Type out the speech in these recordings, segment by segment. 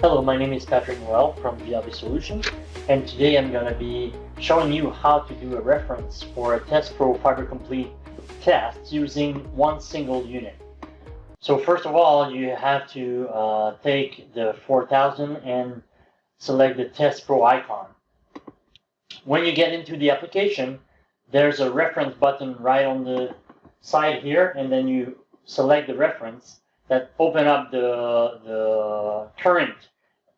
Hello, my name is Patrick Noel from VLV Solutions, and today I'm going to be showing you how to do a reference for a TestPro Fiber Complete test using one single unit. So first of all, you have to take the 4000 and select the TestPro icon. When you get into the application, there's a reference button right on the side here, and then you select the reference that open up the current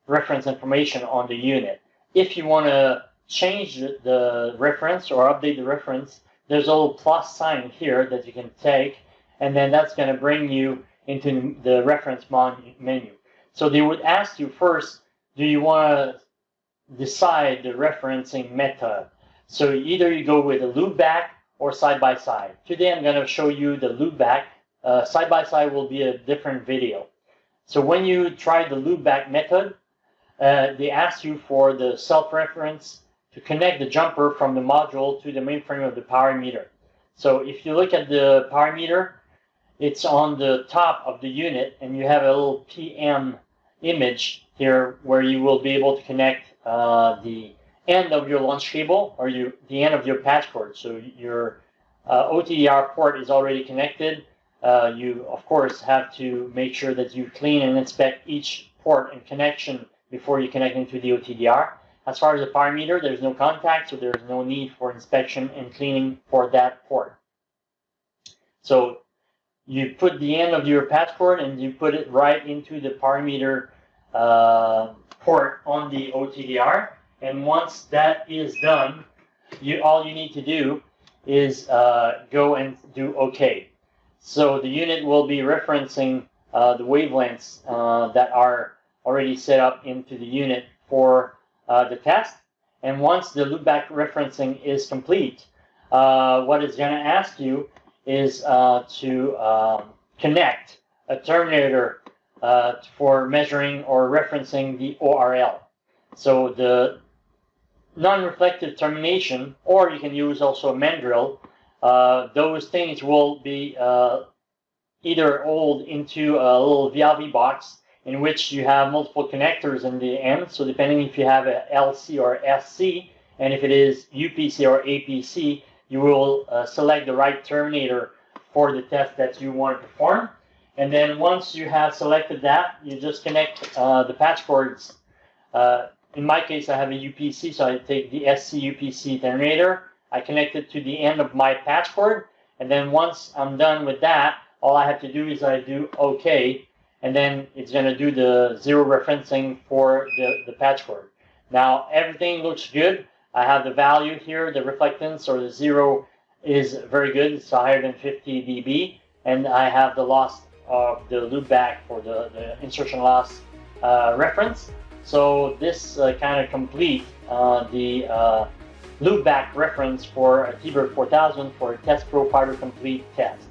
reference information on the unit. If you want to change the reference or update the reference, there's a little plus sign here that you can take, and then that's going to bring you into the reference menu. So they would ask you first, do you want to decide the referencing method? So either you go with a loopback or side-by-side. Today I'm going to show you the loopback. Side-by-side will be a different video. So when you try the loopback method, they ask you for the self-reference to connect the jumper from the module to the mainframe of the power meter. So if you look at the power meter, it's on the top of the unit, and you have a little PM image here where you will be able to connect the end of your launch cable or the end of your patch cord. So your OTDR port is already connected. You, of course, have to make sure that you clean and inspect each port and connection before you connect into the OTDR. As far as the power meter, there's no contact, so there's no need for inspection and cleaning for that port. So you put the end of your patch cord and you put it right into the power meter port on the OTDR. And once that is done, all you need to do is go and do OK. So the unit will be referencing the wavelengths that are already set up into the unit for the test. And once the loopback referencing is complete, what it's going to ask you is to connect a terminator for measuring or referencing the ORL. So the non-reflective termination, or you can use also a mandrel, those things will be either old into a little VLV box in which you have multiple connectors in the end. So depending if you have a LC or SC, and if it is UPC or APC, you will select the right terminator for the test that you want to perform. And then once you have selected that, you just connect the patch cords. In my case, I have a UPC, so I take the SC UPC terminator. I connect it to the end of my patch cord, and then once I'm done with that, all I have to do is I do OK, and then it's going to do the zero referencing for the patch cord. Now everything looks good. I have the value here, the reflectance or the zero is very good. It's higher than 50 dB, and I have the loss of the loopback for the insertion loss reference. So this kind of complete the loopback reference for a T-Bird 4000 for a TestPro Fiber Complete test.